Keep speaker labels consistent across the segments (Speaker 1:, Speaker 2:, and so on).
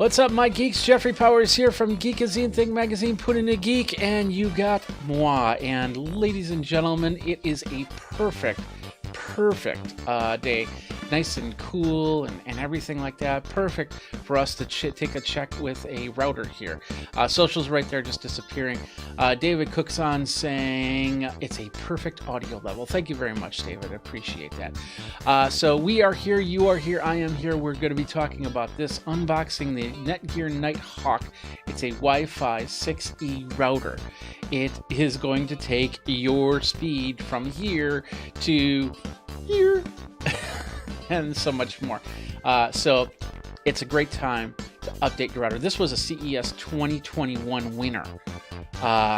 Speaker 1: What's up, my geeks? Jeffrey Powers here from Geekazine, Think Magazine, Put in a Geek, and you got moi. And ladies and gentlemen, it is a perfect day. Nice and cool and everything like that. Perfect for us to take a check with a router here. Social's right there just disappearing. David Cook's on saying it's a perfect audio level. Thank you very much, David. I appreciate that. So we are here, you are here, I am here. We're going to be talking about this, unboxing the Netgear Nighthawk. It's a Wi-Fi 6E router. It is going to take your speed from here to here. And so much more. So it's a great time to update your router. This was a CES 2021 winner.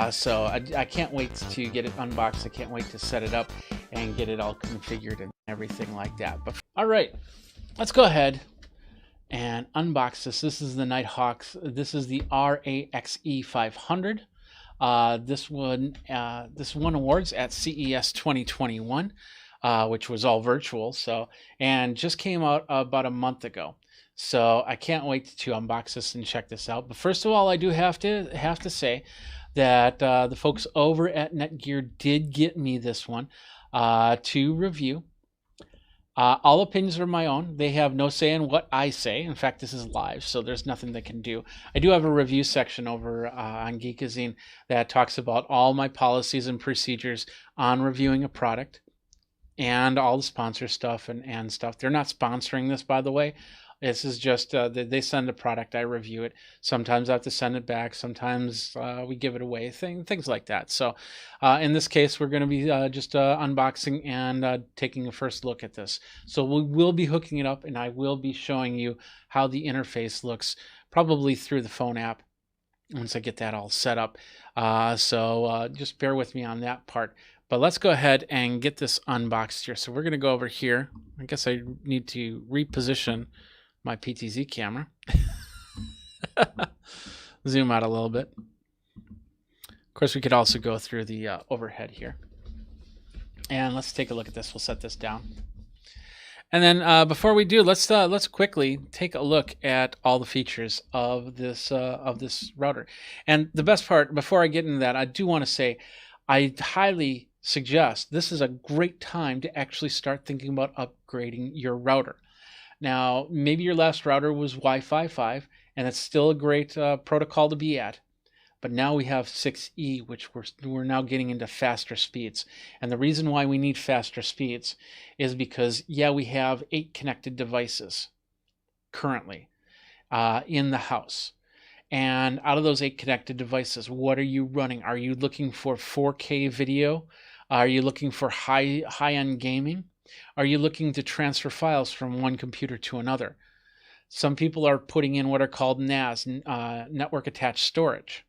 Speaker 1: So I can't wait to get it unboxed. I can't wait to set it up and get it all configured and everything like that. But all right, let's go ahead and unbox this. This is the Nighthawks. This is the RAXE 500. This won awards at CES 2021. Which was all virtual, and just came out about a month ago. So I can't wait to unbox this and check this out. But first of all, I do have to say that the folks over at Netgear did get me this one to review. All opinions are my own. They have no say in what I say. In fact, this is live, so there's nothing they can do. I do have a review section over on Geekazine that talks about all my policies and procedures on reviewing a product, and all the sponsor stuff and stuff. They're not sponsoring this, by the way. This is just they send a product, I review it. Sometimes I have to send it back. Sometimes we give it away, things like that. So in this case, we're going to be just unboxing and taking a first look at this. So we will be hooking it up, and I will be showing you how the interface looks, probably through the phone app, once I get that all set up. So just bear with me on that part. But let's go ahead and get this unboxed here. So we're going to go over here. I guess I need to reposition my PTZ camera. Zoom out a little bit. Of course, we could also go through the overhead here. And let's take a look at this. We'll set this down. And then before we do, let's quickly take a look at all the features of this router. And the best part, before I get into that, I do want to say I highly suggest this is a great time to actually start thinking about upgrading your router. Now, maybe your last router was Wi-Fi 5, and it's still a great protocol to be at. But now we have 6E, which we're now getting into faster speeds. And the reason why we need faster speeds is because, yeah, we have 8 connected devices currently in the house. And out of those 8 connected devices, what are you running? Are you looking for 4K video? Are you looking for high-end gaming? Are you looking to transfer files from one computer to another? Some people are putting in what are called NAS, network attached storage.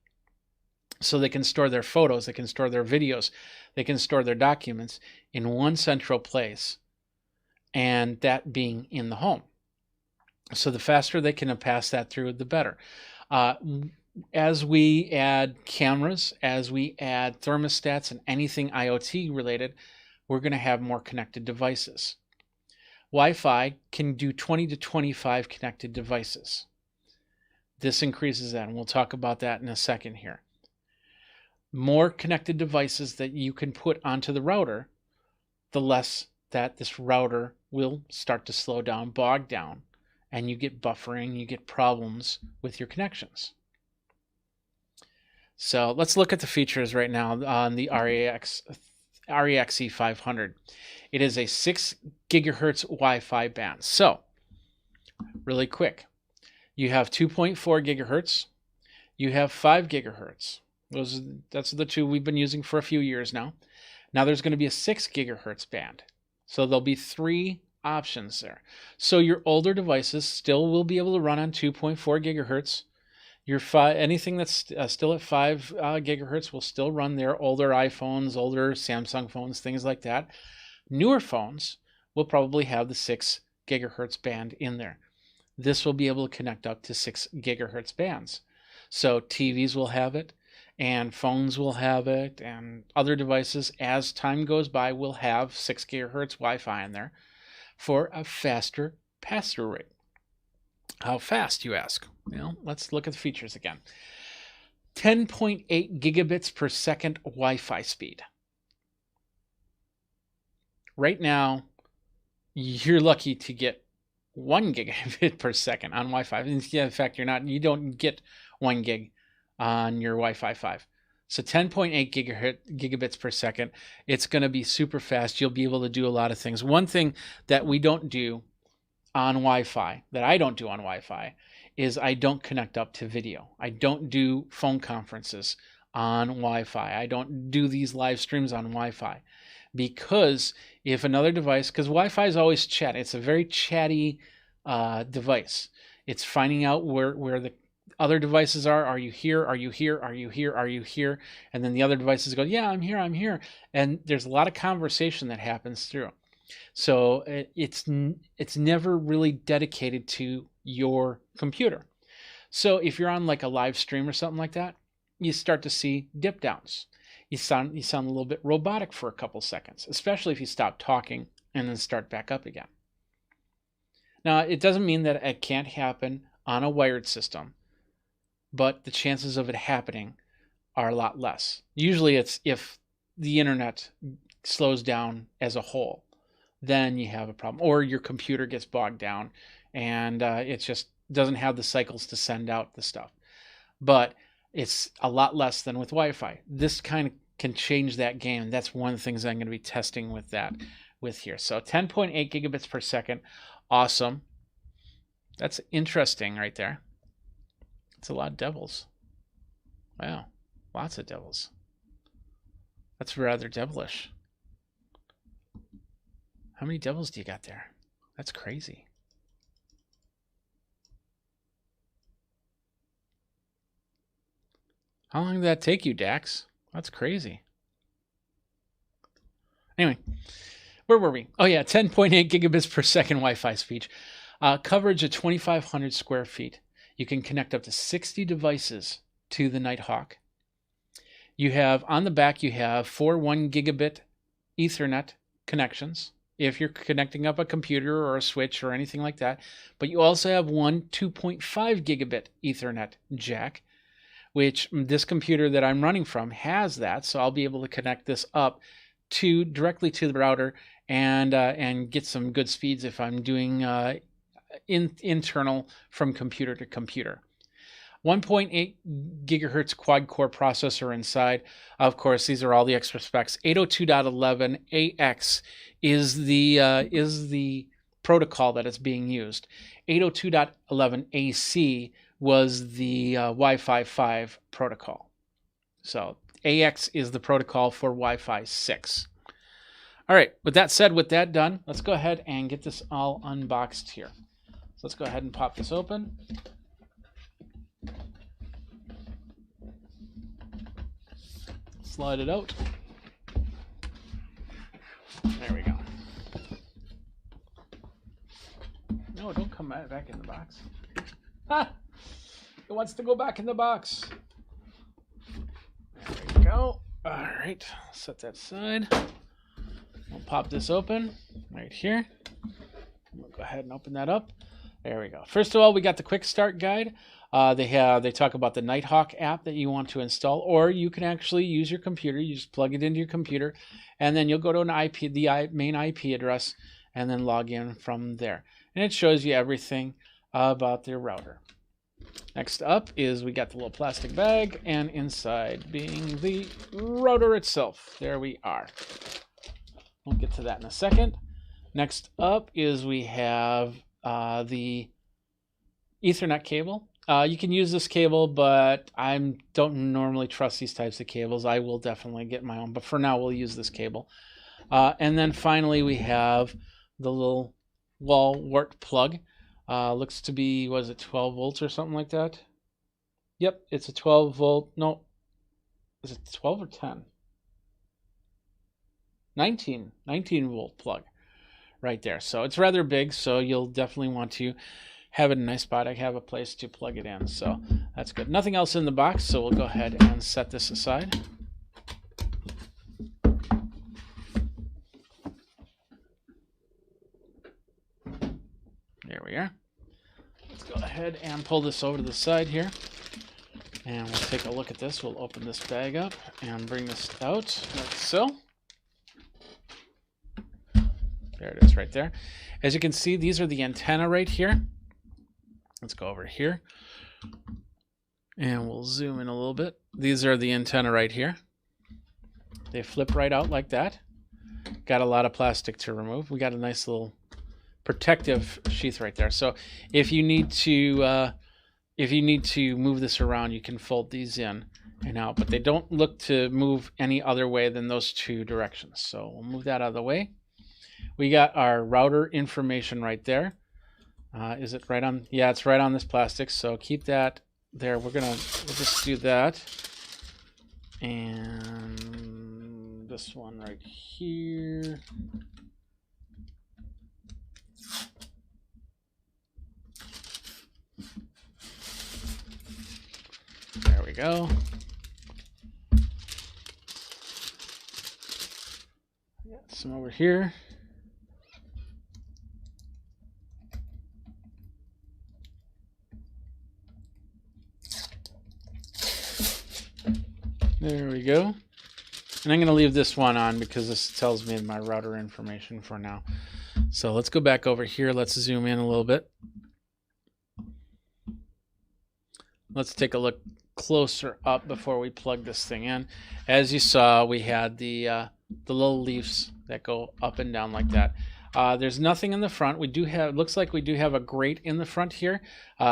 Speaker 1: So they can store their photos, they can store their videos, they can store their documents in one central place, and that being in the home. So the faster they can pass that through, the better. As we add cameras, as we add thermostats and anything IoT related, we're going to have more connected devices. Wi-Fi can do 20 to 25 connected devices. This increases that, and we'll talk about that in a second here. More connected devices that you can put onto the router, the less that this router will start to slow down, bog down, and you get buffering, you get problems with your connections. So let's look at the features right now on the RAXE 500. It is a 6 gigahertz Wi-Fi band. So really quick, you have 2.4 gigahertz, you have 5 gigahertz. That's the two we've been using for a few years now. Now there's going to be a 6 gigahertz band. So there'll be 3 options there. So your older devices still will be able to run on 2.4 gigahertz. Your anything that's still at 5 gigahertz will still run there. Older iPhones, older Samsung phones, things like that. Newer phones will probably have the 6 gigahertz band in there. This will be able to connect up to 6 gigahertz bands. So TVs will have it, and phones will have it, and other devices, as time goes by, will have 6 gigahertz Wi-Fi in there for a faster pass-through rate. How fast, you ask? Well, let's look at the features again. 10.8 gigabits per second Wi-Fi speed. Right now, you're lucky to get 1 gigabit per second on Wi-Fi. In fact, you don't get 1 gig on your Wi-Fi 5. So 10.8 gigabits per second. It's going to be super fast. You'll be able to do a lot of things. One thing that we don't do on Wi-Fi, that I don't do on Wi-Fi, is I don't connect up to video. I don't do phone conferences on Wi-Fi. I don't do these live streams on Wi-Fi, because if another device, because Wi-Fi is always chat, it's a very chatty device. It's finding out where the other devices are. Are you here? Are you here? Are you here? Are you here? And then the other devices go, yeah, I'm here. I'm here. And there's a lot of conversation that happens through. So it's never really dedicated to your computer. So if you're on like a live stream or something like that, you start to see dip downs. You sound a little bit robotic for a couple seconds, especially if you stop talking and then start back up again. Now, it doesn't mean that it can't happen on a wired system, but the chances of it happening are a lot less. Usually it's if the internet slows down as a whole, then you have a problem, or your computer gets bogged down and it just doesn't have the cycles to send out the stuff. But it's a lot less than with Wi-Fi. This kind of can change that game. That's one of the things I'm going to be testing with here. So 10.8 gigabits per second. Awesome. That's interesting right there. It's a lot of devils. Wow. Lots of devils. That's rather devilish. How many devils do you got there? That's crazy. How long did that take you, Dax? That's crazy. Anyway, where were we? Oh yeah, 10.8 gigabits per second Wi-Fi speed. Coverage of 2,500 square feet. You can connect up to 60 devices to the Nighthawk. You have, on the back, you have 4 1 gigabit Ethernet connections, if you're connecting up a computer or a switch or anything like that. But you also have one 2.5 gigabit Ethernet jack, which this computer that I'm running from has that. So I'll be able to connect this up directly to the router and get some good speeds if I'm doing internal from computer to computer. 1.8 gigahertz quad-core processor inside. Of course, these are all the extra specs. 802.11ax is the protocol that is being used. 802.11ac was the Wi-Fi 5 protocol. So AX is the protocol for Wi-Fi 6. All right, with that said, with that done, let's go ahead and get this all unboxed here. So let's go ahead and pop this open. Slide it out. There we go. No, don't come back in the box. Ha! It wants to go back in the box. There we go. All right, set that aside. We'll pop this open right here. We'll go ahead and open that up. There we go. First of all, we got the quick start guide. They talk about the Nighthawk app that you want to install, or you can actually use your computer. You just plug it into your computer, and then you'll go to an IP, the main IP address, and then log in from there. And it shows you everything about the router. Next up is we got the little plastic bag, and inside being the router itself. There we are. We'll get to that in a second. Next up is we have the Ethernet cable. You can use this cable, but I don't normally trust these types of cables. I will definitely get my own, but for now we'll use this cable. And then finally we have the little wall wart plug. Looks to be, was it 12 volts or something like that? Yep, it's a 12 volt. No, is it 12 or 10? 19 volt plug right there. So it's rather big, so you'll definitely want to have it in a nice spot. I have a place to plug it in, so that's good. Nothing else in the box, so we'll go ahead and set this aside. There we are. Let's go ahead and pull this over to the side here. And we'll take a look at this. We'll open this bag up and bring this out like so. There it is right there. As you can see, these are the antenna right here. Let's go over here. And we'll zoom in a little bit. These are the antenna right here. They flip right out like that. Got a lot of plastic to remove. We got a nice little protective sheath right there. So if you need to move this around, you can fold these in and out, but they don't look to move any other way than those two directions. So we'll move that out of the way. We got our router information right there. Is it right on? Yeah, it's right on this plastic. So keep that there. We'll just do that. And this one right here. There we go. Got some over here. There we go. And I'm going to leave this one on because this tells me my router information for now. So let's go back over here. Let's zoom in a little bit. Let's take a look closer up before we plug this thing in. As you saw, we had the little leaves that go up and down like that. There's nothing in the front. We do have, looks like we do have a grate in the front here.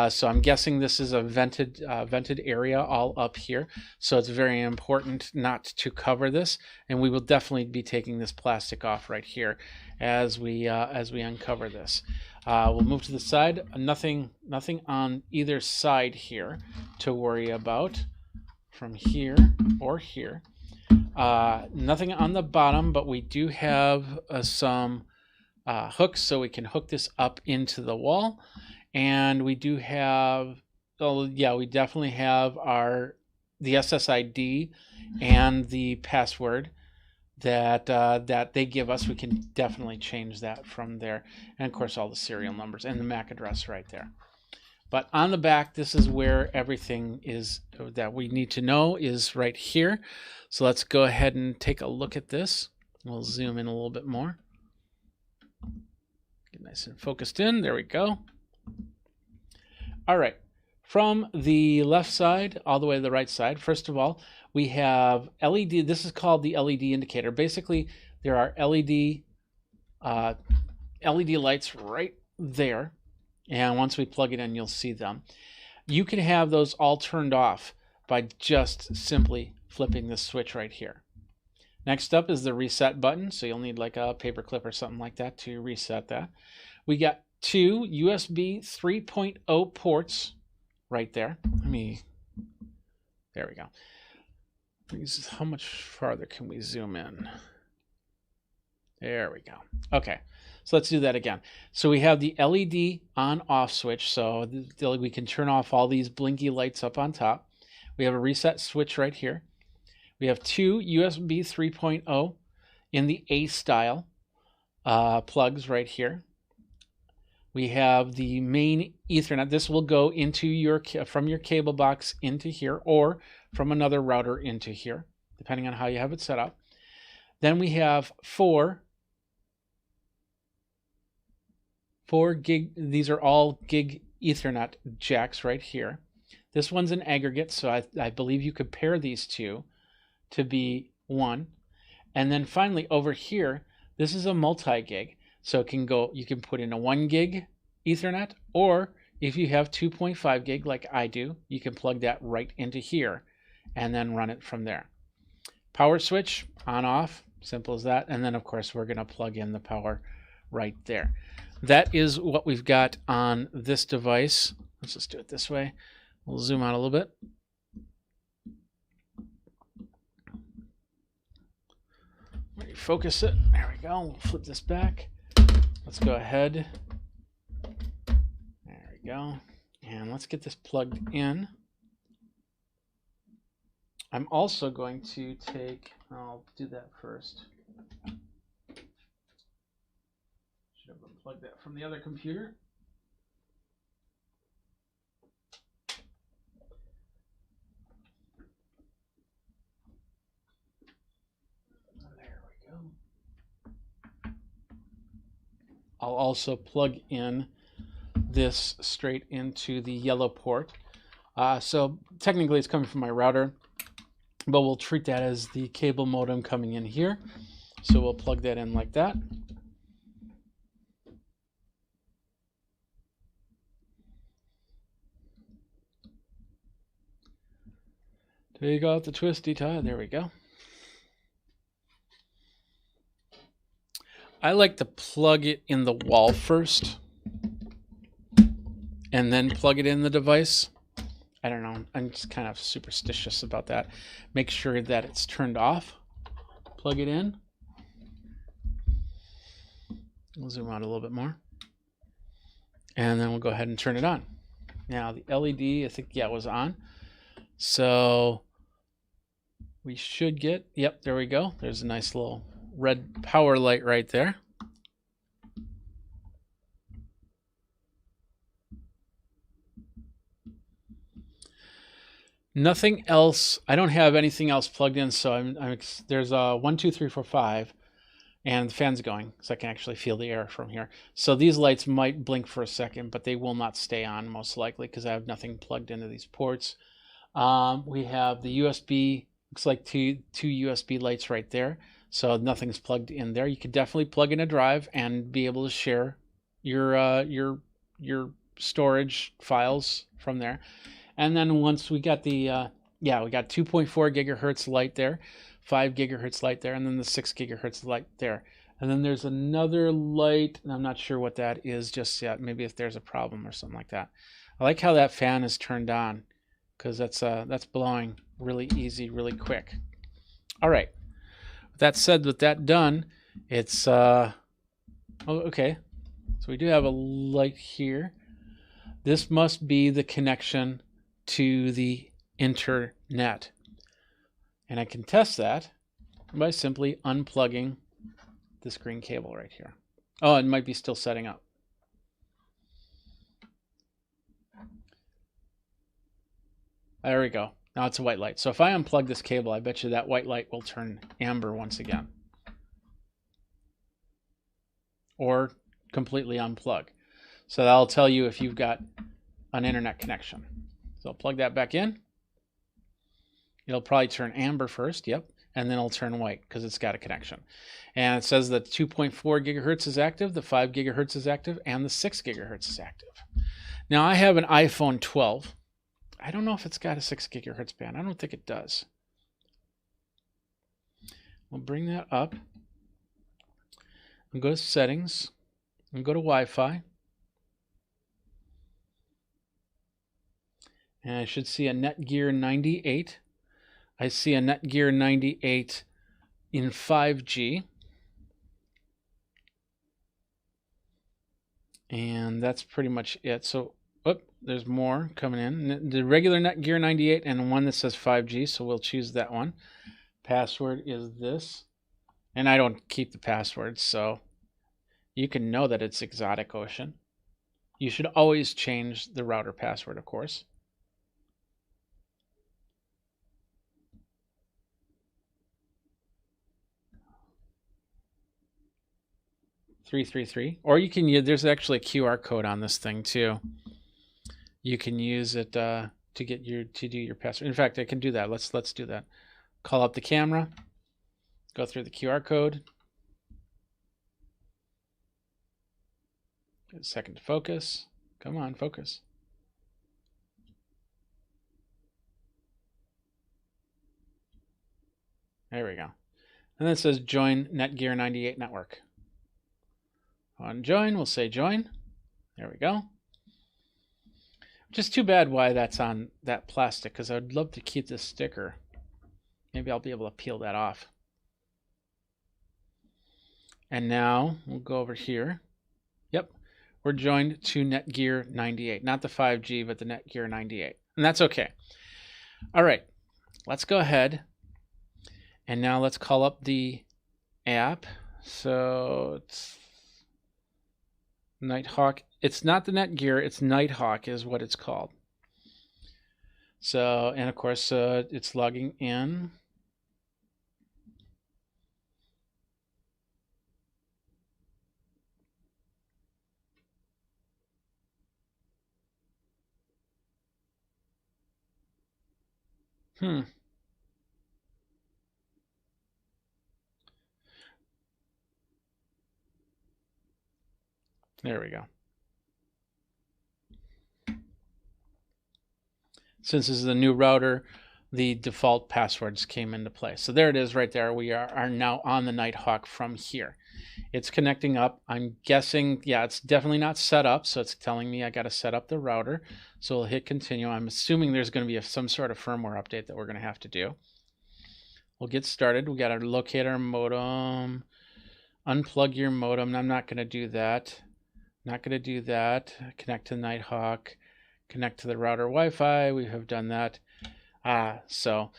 Speaker 1: So I'm guessing this is a vented area all up here. So it's very important not to cover this. And we will definitely be taking this plastic off right here as we uncover this. We'll move to the side. Nothing on either side here to worry about from here or here. Nothing on the bottom, but we do have some hooks so we can hook this up into the wall. And we do have, oh yeah, we definitely have the SSID and the password that they give us. We can definitely change that from there. And of course all the serial numbers and the MAC address right there. But on the back, this is where everything is that we need to know is right here. So let's go ahead and take a look at this. We'll zoom in a little bit more. Get nice and focused in. There we go. All right. From the left side all the way to the right side, first of all, we have LED. This is called the LED indicator. Basically, there are LED lights right there. And once we plug it in, you'll see them. You can have those all turned off by just simply flipping this switch right here. Next up is the reset button. So you'll need like a paper clip or something like that to reset that. We got two USB 3.0 ports right there. There we go. How much farther can we zoom in? There we go. Okay, so let's do that again. So we have the LED on-off switch, so we can turn off all these blinky lights up on top. We have a reset switch right here. We have two USB 3.0 in the A style plugs right here. We have the main Ethernet. This will go into from your cable box into here or from another router into here, depending on how you have it set up. Then we have four gig. These are all gig Ethernet jacks right here. This one's an aggregate, so I believe you could pair these two to be one. And then finally over here, this is a multi-gig. So it can go, you can put in a 1 gig Ethernet, or if you have 2.5 gig like I do, you can plug that right into here and then run it from there. Power switch on off, simple as that. And then of course we're going to plug in the power right there. That is what we've got on this device. Let's just do it this way. We'll zoom out a little bit. Focus it. There we go. We'll flip this back. Let's go ahead. There we go. And let's get this plugged in. I'm also going to I'll do that first. Should have unplugged that from the other computer. I'll also plug in this straight into the yellow port. So technically it's coming from my router, but we'll treat that as the cable modem coming in here. So we'll plug that in like that. Take out the twisty tie. There we go. I like to plug it in the wall first and then plug it in the device. I don't know. I'm just kind of superstitious about that. Make sure that it's turned off. Plug it in. We'll zoom out a little bit more. And then we'll go ahead and turn it on. Now the LED, I think, yeah, it was on. So we should get, yep, there we go. There's a nice little red power light right there. Nothing else. I don't have anything else plugged in, so there's a 1, 2, 3, 4, 5, and the fan's going, so I can actually feel the air from here. So these lights might blink for a second, but they will not stay on most likely because I have nothing plugged into these ports. We have the USB. Looks like two USB lights right there, so nothing's plugged in there. You could definitely plug in a drive and be able to share your storage files from there. And then once we got the, we got 2.4 gigahertz light there, 5 gigahertz light there, and then the 6 gigahertz light there. And then there's another light, and I'm not sure what that is just yet. Maybe if there's a problem or something like that. I like how that fan is turned on because that's blowing really easy, really quick. All right. With that said, with that done, it's, oh, okay. So we do have a light here. This must be the connection to the internet. And I can test that by simply unplugging this green cable right here. Oh, it might be still setting up. There we go. Now it's a white light. So if I unplug this cable, I bet you that white light will turn amber once again. Or completely unplug. So that'll tell you if you've got an internet connection. So I'll plug that back in. It'll probably turn amber first, yep, and then it'll turn white because it's got a connection. And it says that 2.4 gigahertz is active, the 5 gigahertz is active, and the 6 gigahertz is active. Now I have an iPhone 12. I don't know if it's got a 6 gigahertz band. I don't think it does. We'll bring that up and go to settings and go to Wi-Fi. And I should see a Netgear 98. I see a Netgear 98 in 5G. And that's pretty much it. So, there's more coming in. The regular Netgear 98 and one that says 5G, so we'll choose that one. Password is this. And I don't keep the passwords, so you can know that it's Exotic Ocean. You should always change the router password, of course. 333, or you can use, there's actually a QR code on this thing too. You can use it to do your password. In fact, I can do that. Let's do that. Call up the camera, go through the QR code. Get a second to focus. Come on, focus. There we go. And then it says join Netgear 98 network. On join, we'll say join. There we go. Just too bad why that's on that plastic, because I'd love to keep this sticker. Maybe I'll be able to peel that off. And now we'll go over here. Yep, we're joined to Netgear 98. Not the 5G, but the Netgear 98. And that's okay. All right, let's go ahead. And now let's call up the app. So it's Nighthawk. It's not the Netgear, it's Nighthawk is what it's called. So, and of course, it's logging in. There we go. Since this is a new router, the default passwords came into play. So there it is right there. We are now on the Nighthawk from here. It's connecting up. I'm guessing, yeah, it's definitely not set up. So it's telling me I got to set up the router. So we'll hit continue. I'm assuming there's going to be some sort of firmware update that we're going to have to do. We'll get started. We got to locate our modem, unplug your modem. I'm not going to do that. Not going to do that. Connect to Nighthawk. Connect to the router Wi-Fi. We have done that. So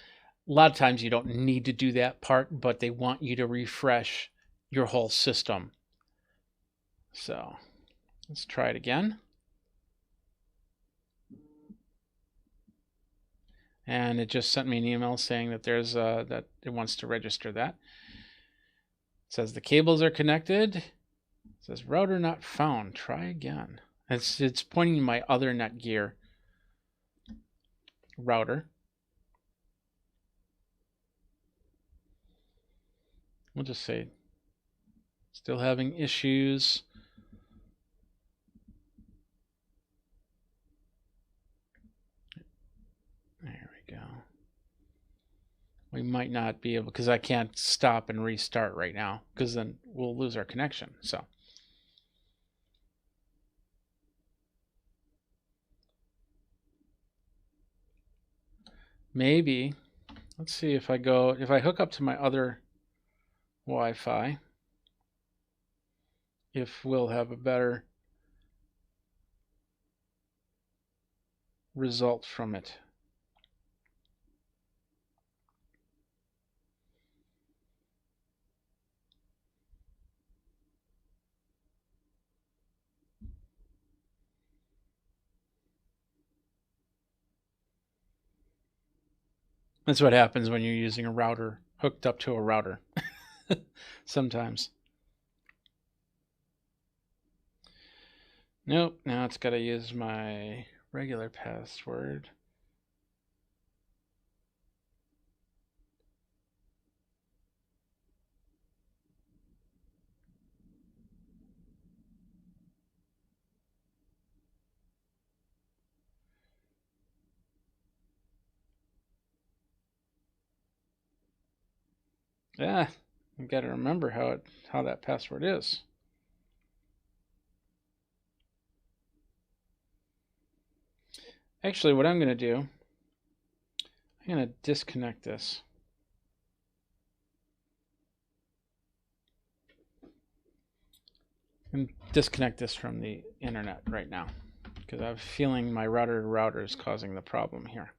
Speaker 1: a lot of times you don't need to do that part, but they want you to refresh your whole system. So let's try it again. And it just sent me an email saying that there's that it wants to register that. It says the cables are connected. It says router not found. Try again. It's pointing to my other Netgear router. We'll just say still having issues. There we go. We might not be able, because I can't stop and restart right now, because then we'll lose our connection. So maybe, let's see if I hook up to my other Wi-Fi, if we'll have a better result from it. That's what happens when you're using a router hooked up to a router. Sometimes. Nope, now it's got to use my regular password. Yeah, you got to remember how that password is. Actually, what I'm going to do, I'm going to disconnect this. And disconnect this from the internet right now, because I have a feeling my router to router is causing the problem here.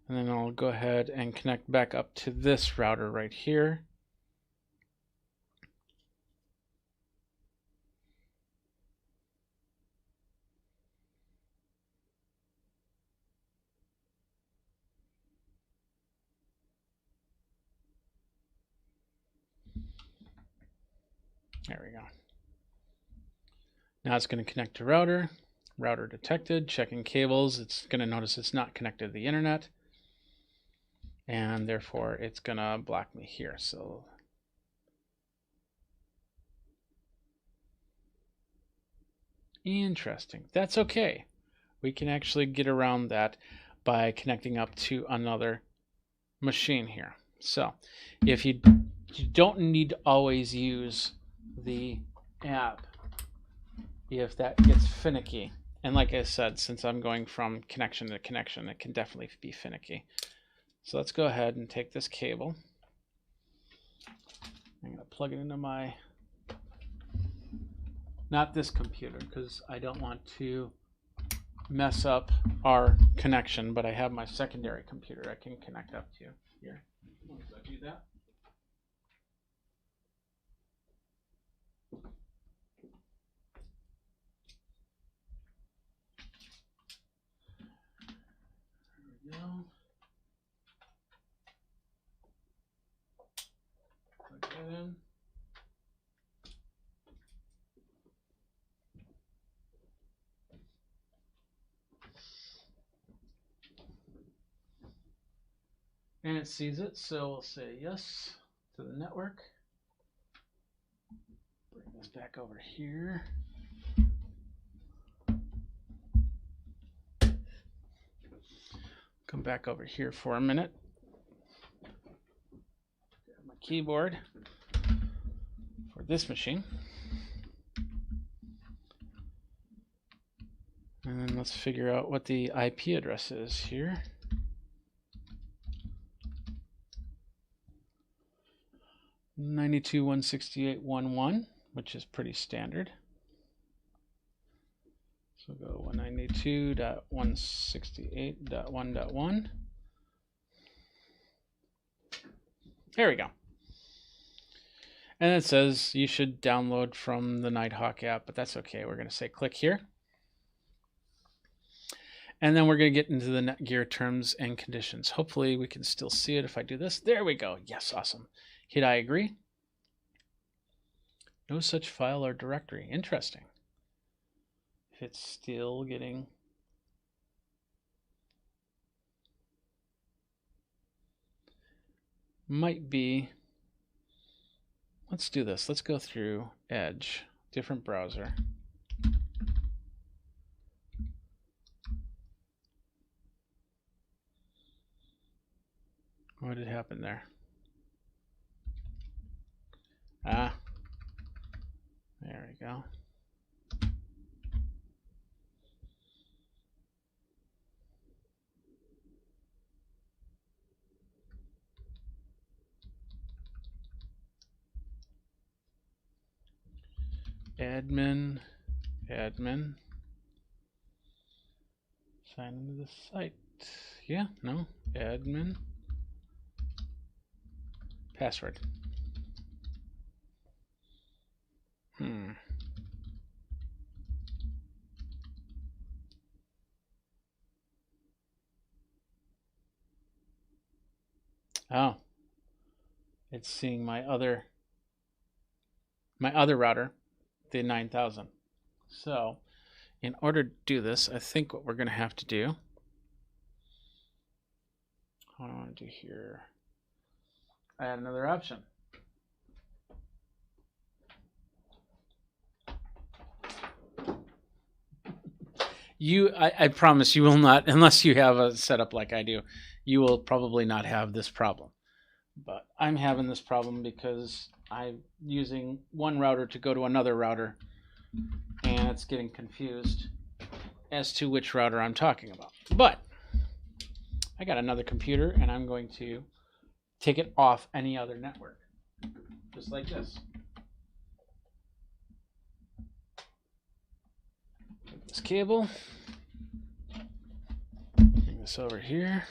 Speaker 1: And then I'll go ahead and connect back up to this router right here. There we go. Now it's going to connect to router. Router detected. Checking cables. It's going to notice it's not connected to the internet. And therefore it's going to block me here. So interesting. That's okay. We can actually get around that by connecting up to another machine here. So if you don't need to always use the app if that gets finicky. And like I said, since I'm going from connection to connection, it can definitely be finicky. So let's go ahead and take this cable. I'm going to plug it into my, not this computer, because I don't want to mess up our connection, but I have my secondary computer I can connect up to here. Once I do that. There we go. Plug that in. And it sees it, so we'll say yes to the network. Bring this back over here. Come back over here for a minute. Grab my keyboard for this machine. And then let's figure out what the IP address is here. .192.168.1.1, which is pretty standard. So we'll go 192.168.1.1. There we go. And it says you should download from the Nighthawk app, but that's okay. We're going to say click here. And then we're going to get into the Netgear terms and conditions. Hopefully we can still see it if I do this. There we go. Yes, awesome. Hit I agree. No such file or directory. Interesting. If it's still getting... Might be... Let's do this. Let's go through Edge, different browser. What did happen there? Ah, there we go. Admin, sign into the site. Yeah, no, admin, password. Oh, it's seeing my other router, the 9000. So in order to do this, I think what we're going to have to do, what do I want to do here? Add another option. I promise you will not, unless you have a setup like I do, you will probably not have this problem. But I'm having this problem because I'm using one router to go to another router, and it's getting confused as to which router I'm talking about. But I got another computer, and I'm going to take it off any other network, just like this. Take this cable, bring this over here.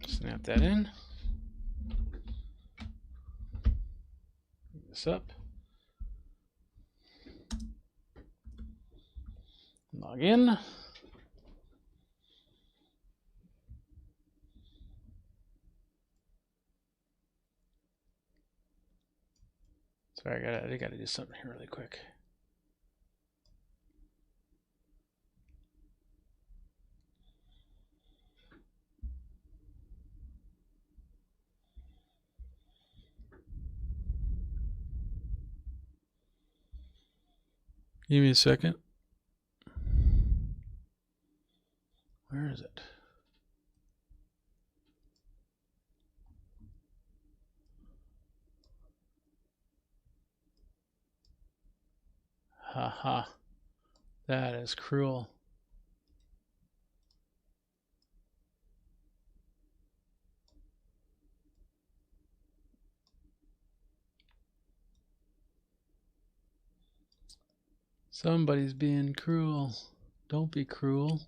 Speaker 1: Snap that in. Bring this up. Log in. Sorry, I gotta do something here really quick. Give me a second. Where is it? Haha. That is cruel. Somebody's being cruel. Don't be cruel.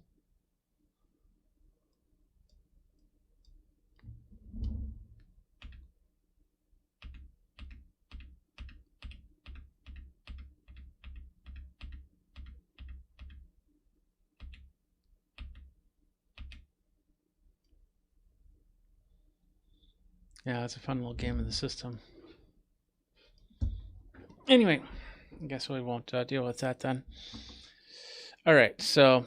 Speaker 1: Yeah, it's a fun little game in the system. Anyway, I guess we won't deal with that then. All right, so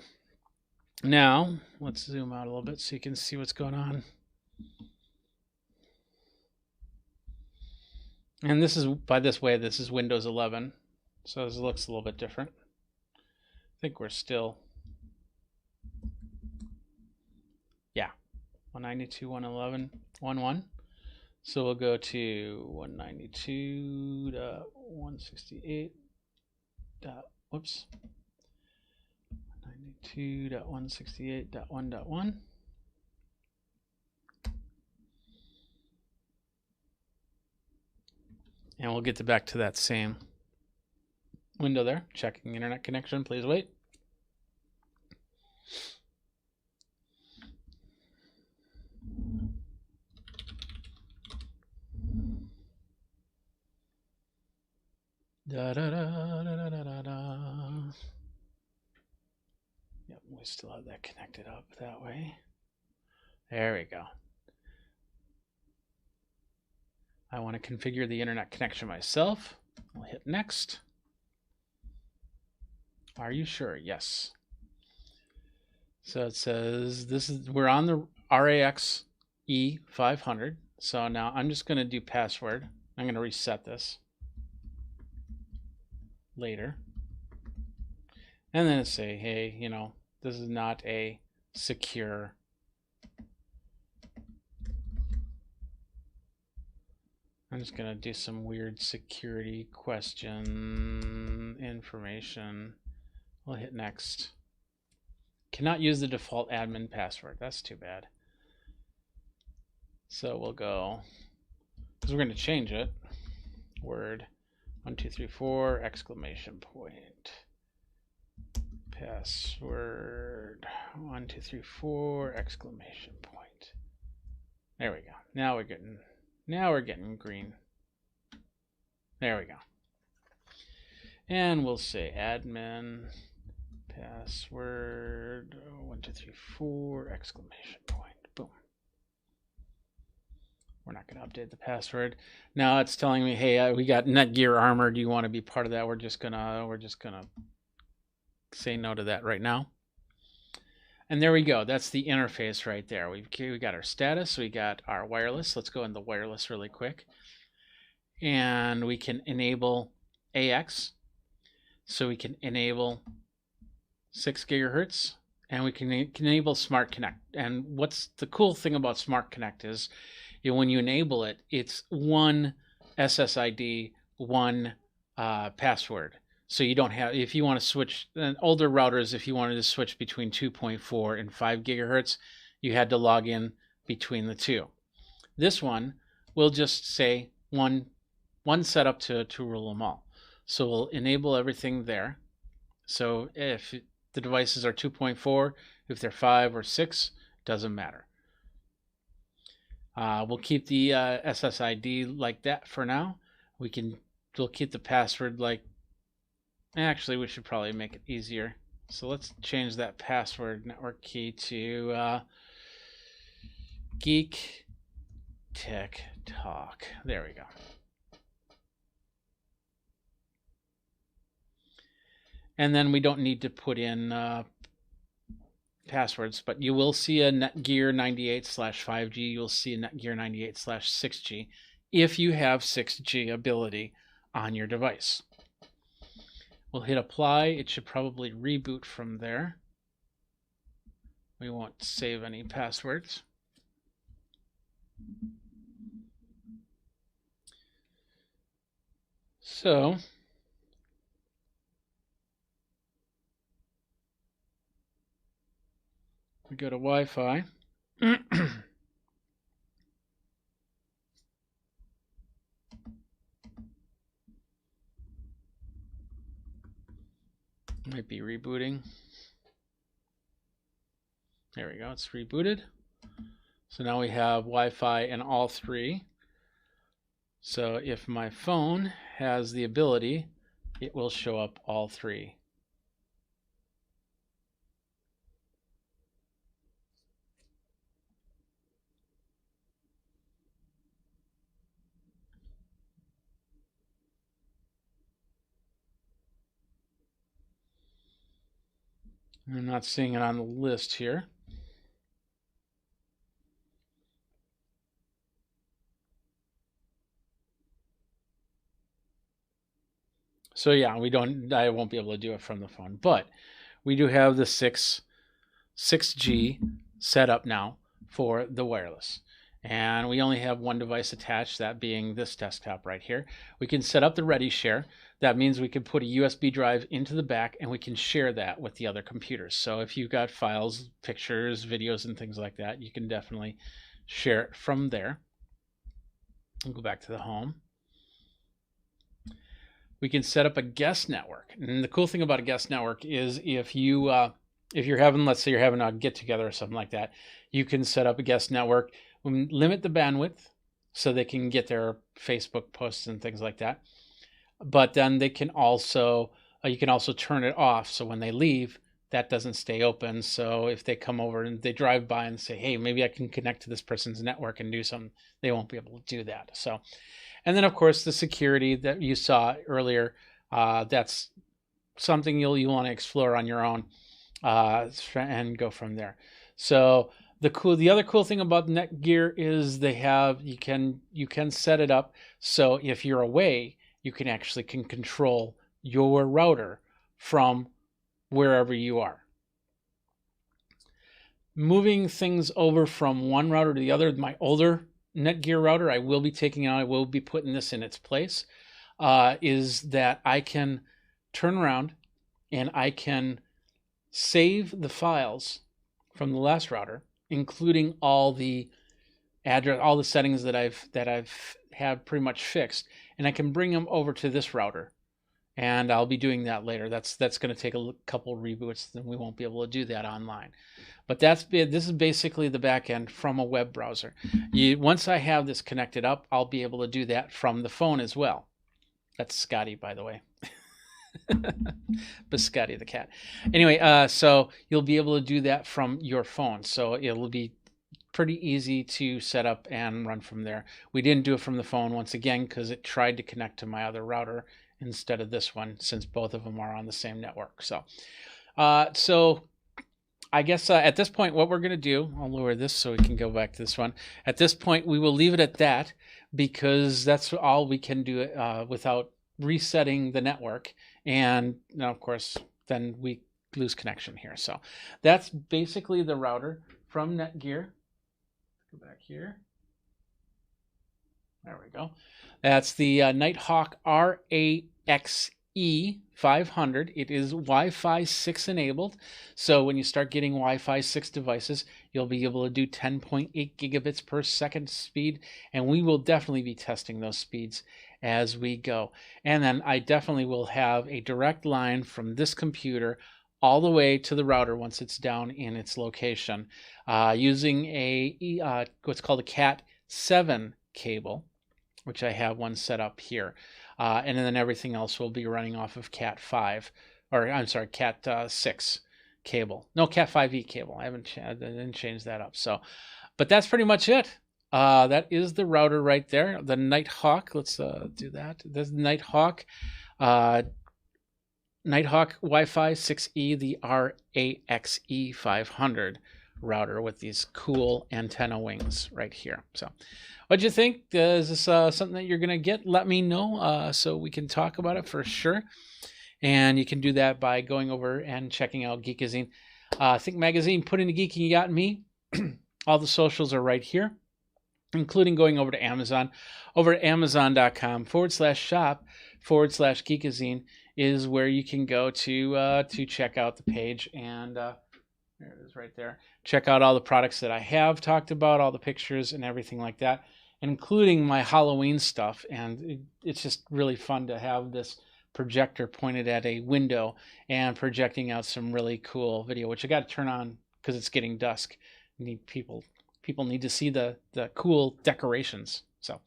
Speaker 1: now let's zoom out a little bit so you can see what's going on. And this is, by this way, this is Windows 11. So this looks a little bit different. I think we're still, yeah, 192.111.1.1. So we'll go to 192.168. Whoops. 192.168.1.1. And we'll get back to that same window there. Checking internet connection. Please wait. Da da da da da da da. Yep, we still have that connected up that way. There we go. I want to configure the internet connection myself. I'll hit next. Are you sure? Yes. So it says we're on the RAX E500. So now I'm just going to do password. I'm going to reset this later. And then say, hey, you know, this is not a secure I'm just going to do some weird security question information. We'll hit next. Cannot use the default admin password. That's too bad. So we'll go, because we're going to change it. Word 1234 exclamation point. Password 1234 exclamation point. There we go. Now we're getting green. There we go. And we'll say admin password 1234 exclamation point. Boom. We're not going to update the password. Now it's telling me, hey, we got Netgear Armor. Do you want to be part of that? We're just gonna say no to that right now. And there we go. That's the interface right there. We got our status. We got our wireless. Let's go in the wireless really quick. And we can enable AX. So we can enable 6 gigahertz. And we can enable Smart Connect. And what's the cool thing about Smart Connect is when you enable it, it's one SSID, one password. So you don't have, if you want to switch, older routers, if you wanted to switch between 2.4 and 5 gigahertz, you had to log in between the two. This one will just say one setup to rule them all. So we'll enable everything there. So if the devices are 2.4, if they're 5 or 6, doesn't matter. We'll keep the SSID like that for now. We'll keep the password like, actually, we should probably make it easier. So let's change that password network key to Geek Tech Talk. There we go. And then we don't need to put in passwords, but you will see a Netgear 98/5G. You'll see a Netgear 98/6G if you have 6G ability on your device. We'll hit apply. It should probably reboot from there. We won't save any passwords. So we go to Wi-Fi. Might be rebooting. There we go, it's rebooted. So now we have Wi-Fi in all three. So if my phone has the ability, it will show up all three. I'm not seeing it on the list here. So yeah, I won't be able to do it from the phone, but we do have the 6G set up now for the wireless. And we only have one device attached, that being this desktop right here. We can set up the Ready Share. That means we can put a USB drive into the back and we can share that with the other computers. So if you've got files, pictures, videos, and things like that, you can definitely share it from there. We'll go back to the home. We can set up a guest network. And the cool thing about a guest network is if you're having, let's say you're having a get together or something like that, you can set up a guest network, limit the bandwidth so they can get their Facebook posts and things like that. But then they can also, you can also turn it off. So when they leave, that doesn't stay open. So if they come over and they drive by and say, hey, maybe I can connect to this person's network and do something, they won't be able to do that. So, and then of course the security that you saw earlier, that's something you'll want to explore on your own and go from there. So the other cool thing about Netgear is you can set it up so if you're away, you can actually control your router from wherever you are. Moving things over from one router to the other, my older Netgear router, I will be taking out, I will be putting this in its place, is that I can turn around and I can save the files from the last router, including all the address, all the settings that I've have pretty much fixed, and I can bring them over to this router, and I'll be doing that later. That's going to take a couple reboots, then we won't be able to do that online. But this is basically the back end from a web browser. Once I have this connected up, I'll be able to do that from the phone as well. That's Scotty, by the way. Biscotti the cat. Anyway, so you'll be able to do that from your phone. So it'll be pretty easy to set up and run from there. We didn't do it from the phone once again because it tried to connect to my other router instead of this one, since both of them are on the same network. So I guess at this point, what we're going to do, I'll lower this so we can go back to this one. At this point, we will leave it at that because that's all we can do without resetting the network. And now, of course, then we lose connection here. So that's basically the router from Netgear. Go back here. There we go. That's the Nighthawk RAXE 500. It is Wi-Fi 6 enabled. So when you start getting Wi-Fi 6 devices, you'll be able to do 10.8 gigabits per second speed. And we will definitely be testing those speeds as we go. And then I definitely will have a direct line from this computer all the way to the router once it's down in its location, using a what's called a Cat 7 cable, which I have one set up here. And then everything else will be running off of Cat 5, or I'm sorry, Cat 6 cable. No, Cat 5e cable. I didn't change that up. So, but that's pretty much it. That is the router right there. The Nighthawk. Let's do that. This is Nighthawk. Nighthawk Wi-Fi 6E, the RAXE 500 router with these cool antenna wings right here. So what'd you think? Is this something that you're going to get? Let me know so we can talk about it for sure. And you can do that by going over and checking out Geekazine. Think Magazine, put in a geek and you got me. All the socials are right here, including going over to Amazon. Over at amazon.com/shop/Geekazine is where you can go to check out the page. And there it is right there. Check out all the products that I have talked about, all the pictures and everything like that, including my Halloween stuff. And it's just really fun to have this projector pointed at a window and projecting out some really cool video, which I got to turn on because it's getting dusk. People need to see the cool decorations. So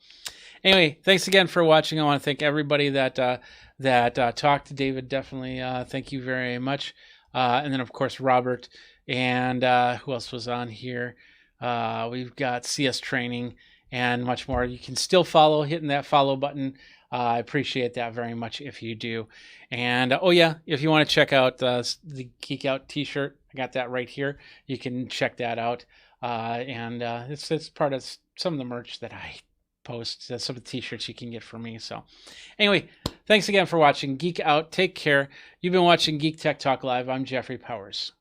Speaker 1: anyway, thanks again for watching. I want to thank everybody that talked to David. Definitely thank you very much. And then of course Robert, and who else was on here? We've got CS Training and much more. You can still follow, hitting that follow button. I appreciate that very much if you do. And oh yeah, if you want to check out the Geek Out T-shirt, I got that right here. You can check that out. And it's part of some of the merch that I post. Some of the T-shirts you can get from me. So anyway, thanks again for watching Geek Out. Take care. You've been watching Geek Tech Talk Live. I'm Jeffrey Powers.